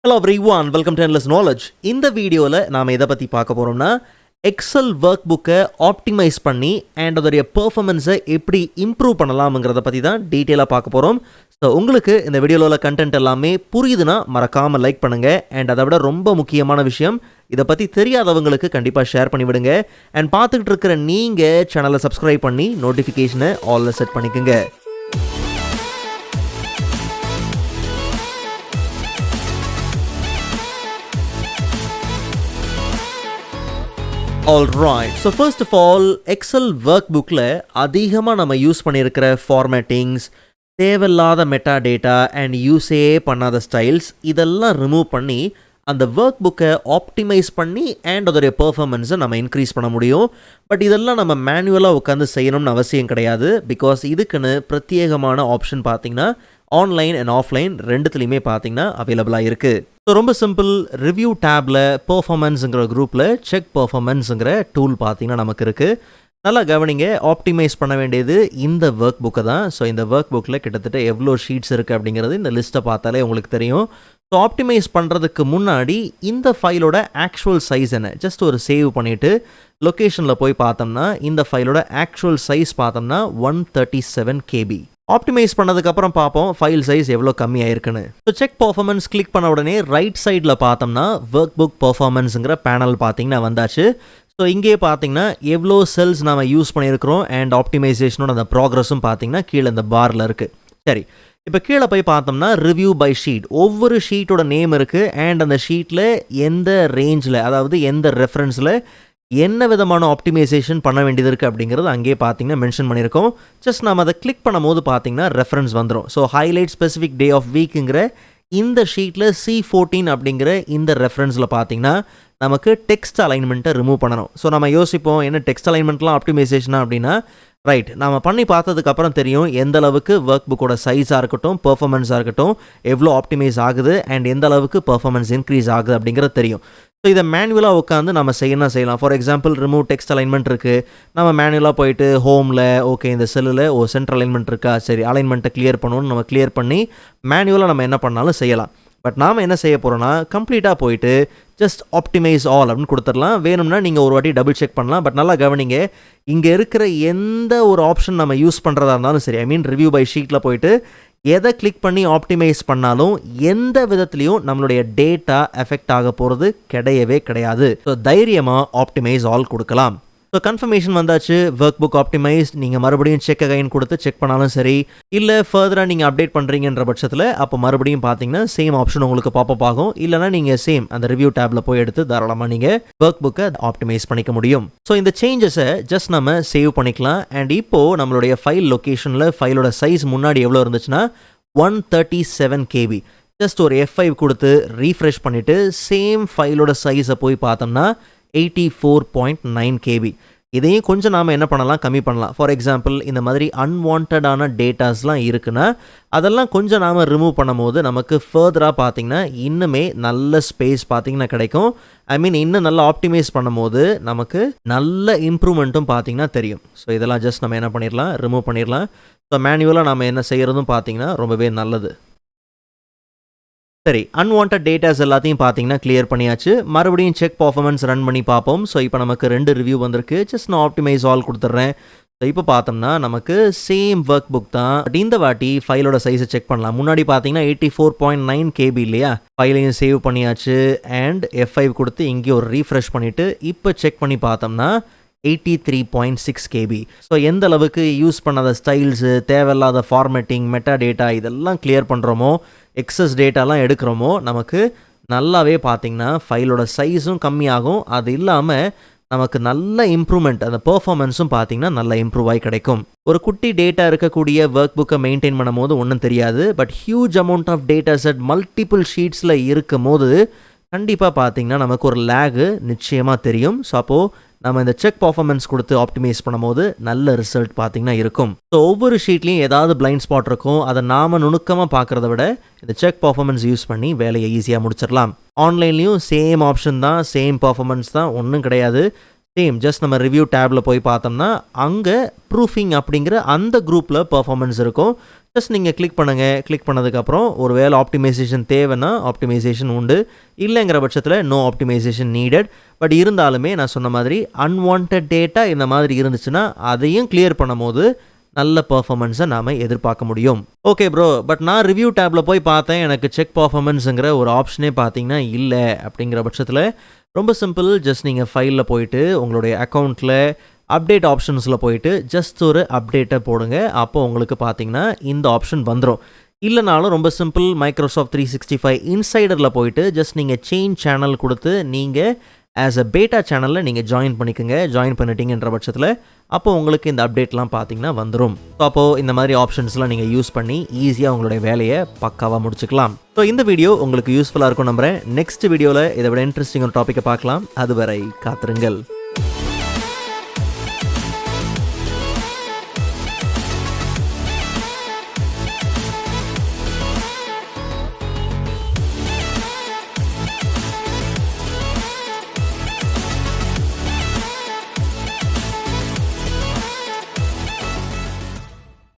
Hello everyone, welcome to Endless Knowledge. இந்த வீடியோவில் நாம் எதை பற்றி பார்க்க போகிறோம்னா எக்ஸல் ஒர்க் புக்கை ஆப்டிமைஸ் பண்ணி அண்ட் அதோடைய பெர்ஃபார்மன்ஸை எப்படி இம்ப்ரூவ் பண்ணலாம்ங்கிறத பற்றி தான் டீட்டெயிலாக பார்க்க போகிறோம். ஸோ உங்களுக்கு இந்த வீடியோவில் உள்ள கண்டென்ட் எல்லாமே புரியுதுன்னா மறக்காமல் லைக் பண்ணுங்கள். அண்ட் அதை விட ரொம்ப முக்கியமான விஷயம், இதை பற்றி தெரியாதவங்களுக்கு கண்டிப்பாக ஷேர் பண்ணிவிடுங்க. அண்ட் பார்த்துக்கிட்டு இருக்கிற நீங்கள் சேனலை சப்ஸ்கிரைப் பண்ணி நோட்டிஃபிகேஷனை ஆல்ல செட் பண்ணிக்கோங்க. Alright, so first of all, Excel workbookல அதிகமாக நம்ம யூஸ் பண்ணியிருக்கிற ஃபார்மேட்டிங்ஸ், தேவையில்லாத மெட்டா டேட்டா அண்ட் யூஸே பண்ணாத ஸ்டைல்ஸ் இதெல்லாம் ரிமூவ் பண்ணி அந்த ஒர்க் புக்கை ஆப்டிமைஸ் பண்ணி அண்ட் அதோடைய பெர்ஃபார்மன்ஸை நம்ம இன்க்ரீஸ் பண்ண முடியும். பட் இதெல்லாம் நம்ம மேனுவலாக உட்காந்து செய்யணும்னு அவசியம் கிடையாது. பிகாஸ் இதுக்குன்னு பிரத்யேகமான ஆப்ஷன் பார்த்திங்கன்னா ஆன்லைன் அண்ட் ஆஃப்லைன் ரெண்டுத்துலேயுமே பார்த்திங்கன்னா அவைலபிளாக இருக்குது. ஸோ ரொம்ப சிம்பிள், ரிவ்யூ டேப்பில் பெர்ஃபார்மன்ஸுங்கிற குரூப்பில் செக் பெர்ஃபார்மன்ஸுங்கிற டூல் பார்த்திங்கன்னா நமக்கு இருக்குது. நல்லா கவனிங்க, ஆப்டிமைஸ் பண்ண வேண்டியது இந்த ஒர்க் புக்கை தான். ஸோ இந்த ஒர்க் புக்கில் கிட்டத்தட்ட எவ்வளோ ஷீட்ஸ் இருக்குது அப்படிங்கிறது இந்த லிஸ்ட்டை பார்த்தாலே உங்களுக்கு தெரியும். ஸோ ஆப்டிமைஸ் பண்ணுறதுக்கு முன்னாடி இந்த ஃபைலோட ஆக்சுவல் சைஸ் என்ன, ஜஸ்ட் ஒரு சேவ் பண்ணிவிட்டு லொக்கேஷனில் போய் பார்த்தோம்னா இந்த ஃபைலோட ஆக்சுவல் சைஸ் பார்த்தோம்னா 137 KB. ஆப்டிமைஸ் பண்ணதுக்கப்புறம் பார்ப்போம் ஃபைல் சைஸ் எவ்வளோ கம்மியாயிருக்குன்னு. ஸோ செக் பர்ஃபார்மன்ஸ் கிளிக் பண்ண உடனே ரைட் சைடில் பார்த்தோம்னா ஒர்க் புக் பர்ஃபார்மன்ஸுங்கிற பேனல் பார்த்தீங்கன்னா வந்தாச்சு. ஸோ இங்கே பார்த்தீங்கன்னா எவ்வளோ செல்ஸ் நம்ம யூஸ் பண்ணியிருக்கிறோம் அண்ட் ஆப்டிமைசேஷனோட அந்த ப்ராக்ரஸும் பார்த்தீங்கன்னா கீழே இந்த பாரில் இருக்குது. சரி, இப்போ கீழே போய் பார்த்தோம்னா ரிவ்யூ பை ஷீட், ஒவ்வொரு ஷீட்டோட நேம் இருக்குது அண்ட் அந்த ஷீட்டில் எந்த ரேஞ்சில், அதாவது எந்த ரெஃபரன்ஸில் என்ன விதமான ஆப்டிமைசேஷன் பண்ண வேண்டியது இருக்குது அப்படிங்கிறது அங்கேயே பார்த்தீங்கன்னா மென்ஷன் பண்ணியிருக்கோம். ஜஸ்ட் நம்ம அதை கிளிக் பண்ணும் போது பார்த்தீங்கன்னா ரெஃபரன்ஸ் வந்துடும். So highlight specific day of வீக்குங்கிற இந்த ஷீட்டில் C14 அப்படிங்கிற இந்த ரெஃபரன்ஸில் பார்த்தீங்கன்னா நமக்கு டெக்ஸ்ட் அலைன்மெண்ட்டை ரிமூவ் பண்ணணும். ஸோ நம்ம யோசிப்போம், என்ன டெக்ஸ்ட் அலைன்மெண்ட்லாம் ஆப்டிமைசேஷனா அப்படின்னா, ரைட், நம்ம பண்ணி பார்த்ததுக்கப்புறம் தெரியும் எந்த அளவுக்கு ஒர்க் புக்கோட சைஸாக இருக்கட்டும், பெர்ஃபார்மன்ஸாக இருக்கட்டும் எவ்வளோ ஆப்டிமைஸ் ஆகுது அண்ட் எந்த அளவுக்கு பெர்ஃபார்மன்ஸ் இன்க்ரீஸ் ஆகுது அப்படிங்கிறது தெரியும். ஸோ இதை மேனுவலாக உட்காந்து நம்ம செய்யலாம். For example remove text alignment இருக்குது, நம்ம மேனுவலாக போயிட்டு ஹோமில் ஓகே இந்த செல்லில் சென்ட்ரல் அலைன்மெண்ட் இருக்கா, சரி அலைன்மெண்ட்டை கிளியர் பண்ணணும்னு நம்ம கிளியர் பண்ணி மேனுவலாக நம்ம என்ன பண்ணாலும் செய்யலாம். பட் நாம் என்ன செய்ய போகிறோன்னா கம்ப்ளீட்டாக போயிட்டு ஜஸ்ட் ஆப்டிமைஸ் ஆல் அப்படின்னு கொடுத்துடலாம். வேணும்னா நீங்கள் ஒரு வாட்டி டபுள் செக் பண்ணலாம். பட் நல்லா கவனிங்க, இங்கே இருக்கிற எந்த ஒரு ஆப்ஷன் நம்ம யூஸ் பண்ணுறதா இருந்தாலும் சரி, ஐ மீன் ரிவ்யூ பை ஷீட்டில் போயிட்டு எதை கிளிக் பண்ணி ஆப்டிமைஸ் பண்ணாலும் எந்த விதத்துலையும் நம்மளுடைய டேட்டா எஃபெக்ட் ஆக போகிறது கிடையவே கிடையாது. ஸோ தைரியமாக ஆப்டிமைஸ் ஆல் கொடுக்கலாம். ஸோ கன்ஃபர்மேஷன் வந்தாச்சு, ஒர்க் புக் ஆப்டிமைஸ். நீங்கள் மறுபடியும் செக் அகைன் கொடுத்து செக் பண்ணாலும் சரி, இல்லை ஃபர்தராக நீங்கள் அப்டேட் பண்ணுறீங்கன்ற பட்சத்தில் அப்போ மறுபடியும் பார்த்தீங்கன்னா சேம் ஆப்ஷன் உங்களுக்கு பாப்பப் ஆகும். இல்லைனா நீங்கள் சேம் அந்த ரிவ்யூ டேப்பில் போய் எடுத்து தாராளமாக நீங்கள் ஒர்க் புக்கை ஆப்டிமைஸ் பண்ணிக்க முடியும். ஸோ இந்த சேஞ்சஸை ஜஸ்ட் நம்ம சேவ் பண்ணிக்கலாம். அண்ட் இப்போது நம்மளுடைய ஃபைல் லொக்கேஷனில் ஃபைலோட சைஸ் முன்னாடி எவ்வளோ இருந்துச்சுன்னா 137 KB. ஜஸ்ட் ஒரு F5 கொடுத்து ரீஃப்ரெஷ் பண்ணிவிட்டு சேம் ஃபைலோட சைஸை போய் பார்த்தோம்னா 84.9 KB. இதையும் கொஞ்சம் நாம் என்ன பண்ணலாம், கம்மி பண்ணலாம். ஃபார் எக்ஸாம்பிள் இந்த மாதிரி அன்வான்டான டேட்டாஸ்லாம் இருக்குன்னா அதெல்லாம் கொஞ்சம் நாம் ரிமூவ் பண்ணும் போது நமக்கு ஃபர்தராக பார்த்திங்கன்னா இன்னுமே நல்ல ஸ்பேஸ் பார்த்திங்கன்னா கிடைக்கும். ஐ மீன் இன்னும் நல்லா ஆப்டிமைஸ் பண்ணும் போது நமக்கு நல்ல இம்ப்ரூவ்மெண்ட்டும் பார்த்திங்கன்னா தெரியும். ஸோ இதெல்லாம் ஜஸ்ட் நம்ம என்ன பண்ணிடலாம், ரிமூவ் பண்ணிடலாம். ஸோ மேனுவலாக நம்ம என்ன செய்கிறதும் பார்த்திங்கன்னா ரொம்பவே நல்லது. சரி, அன்வான்ட் டேட்டாஸ் எல்லாத்தையும் பார்த்தீங்கன்னா கிளியர் பண்ணியாச்சு. மறுபடியும் செக் பர்ஃபார்மன்ஸ் ரன் பண்ணி பார்ப்போம். ஸோ இப்போ நமக்கு 2 ரிவ்யூ வந்திருக்கு. ஜஸ்ட் நான் ஆப்டிமைஸ் ஆல் கொடுத்துட்றேன். ஸோ இப்போ பார்த்தோம்னா நமக்கு சேம் ஒர்க் புக் தான். பட் இந்த வாட்டி ஃபைலோட சைஸை செக் பண்ணலாம். முன்னாடி பார்த்தீங்கன்னா 84.9 KB இல்லையா, ஃபைலையும் சேவ் பண்ணியாச்சு அண்ட் F5 கொடுத்து இங்கே ஒரு ரீஃப்ரெஷ் பண்ணிவிட்டு இப்போ செக் பண்ணி பார்த்தோம்னா 83.6 KB. ஸோ எந்த அளவுக்கு யூஸ் பண்ணாத ஸ்டைல்ஸு, தேவையில்லாத ஃபார்மேட்டிங், மெட்டா டேட்டா இதெல்லாம் கிளியர் பண்ணுறோமோ, எக்ஸஸ் டேட்டாலாம் எடுக்கிறோமோ, நமக்கு நல்லாவே பார்த்திங்கன்னா ஃபைலோட சைஸும் கம்மியாகும். அது இல்லாமல் நமக்கு நல்ல இம்ப்ரூவ்மெண்ட், அந்த பெர்ஃபார்மன்ஸும் பார்த்திங்கன்னா நல்ல இம்ப்ரூவ் ஆகி கிடைக்கும். ஒரு குட்டி டேட்டா இருக்கக்கூடிய ஒர்க் புக்கை மெயின்டைன் பண்ணும் போது ஒன்றும் தெரியாது. But huge amount of data set multiple ஷீட்ஸில் இருக்கும் போது கண்டிப்பாக பார்த்திங்கன்னா நமக்கு ஒரு லேகு நிச்சயமாக தெரியும். ஸோ அப்போது நம்ம இந்த செக் பர்ஃபார்மன்ஸ் கொடுத்து ஆப்டிமைஸ் பண்ணும்போது நல்ல ரிசல்ட் பார்த்திங்கன்னா இருக்கும். ஸோ ஒவ்வொரு ஷீட்லேயும் ஏதாவது பிளைண்ட் ஸ்பாட் இருக்கும். அதை நாம் நுணுக்கமாக பார்க்குறத விட இந்த செக் பர்ஃபார்மன்ஸ் யூஸ் பண்ணி வேலையை ஈஸியாக முடிச்சிடலாம். ஆன்லைன்லேயும் சேம் ஆப்ஷன் தான், சேம் பர்ஃபார்மன்ஸ் தான், ஒன்றும் கிடையாது. சேம் ஜஸ்ட் நம்ம ரிவ்யூ டேப்பில் போய் பார்த்தோம்னா அங்கே ப்ரூஃபிங் அப்படிங்கிற அந்த குரூப்பில் பர்ஃபார்மன்ஸ் இருக்கும். ஜஸ்ட் நீங்கள் கிளிக் பண்ணுங்கள். கிளிக் பண்ணதுக்கப்புறம் ஒரு வேளை ஆப்டிமைசேஷன் தேவைன்னா ஆப்டிமைசேஷன் உண்டு, இல்லைங்கிற பட்சத்தில் நோ ஆப்டிமைசேஷன் நீடட். பட் இருந்தாலுமே நான் சொன்ன மாதிரி அன்வான்ட் டேட்டா இந்த மாதிரி இருந்துச்சுன்னா அதையும் கிளியர் பண்ணும் போது நல்ல பர்ஃபார்மன்ஸை நாம் எதிர்பார்க்க முடியும். ஓகே ப்ரோ, பட் நான் ரிவ்யூ டேப்பில் போய் பார்த்தேன், எனக்கு செக் பர்ஃபார்மன்ஸுங்கிற ஒரு ஆப்ஷனே பார்த்தீங்கன்னா இல்லை அப்படிங்கிற பட்சத்தில் ரொம்ப சிம்பிள். ஜஸ்ட் நீங்கள் ஃபைலில் போயிட்டு உங்களுடைய அக்கௌண்ட்டில் அப்டேட் ஆப்ஷன்ஸில் போயிட்டு ஜஸ்ட் ஒரு அப்டேட்டை போடுங்க. அப்போ உங்களுக்கு பார்த்தீங்கன்னா இந்த ஆப்ஷன் வந்துடும். இல்லைனாலும் ரொம்ப சிம்பிள், மைக்ரோசாஃப்ட் 365 இன்சைடரில் போயிட்டு ஜஸ்ட் நீங்கள் சேஞ்ச் சேனல் கொடுத்து நீங்கள் ஆஸ் அ பேட்டா சேனலில் நீங்கள் ஜாயின் பண்ணிக்கோங்க. ஜாயின் பண்ணிட்டீங்கன்ற பட்சத்தில் அப்போ உங்களுக்கு இந்த அப்டேட்லாம் பார்த்தீங்கன்னா வந்துடும். ஸோ அப்போது இந்த மாதிரி ஆப்ஷன்ஸ்லாம் நீங்கள் யூஸ் பண்ணி ஈஸியாக உங்களுடைய வேலையை பக்காவாக முடிச்சுக்கலாம். ஸோ இந்த வீடியோ உங்களுக்கு யூஸ்ஃபுல்லாக இருக்கும் நம்புகிறேன். நெக்ஸ்ட் வீடியோவில் இதை விட இன்ட்ரெஸ்டிங்கான டாப்பிக்கை பார்க்கலாம். அதுவரை காத்திருங்கள்.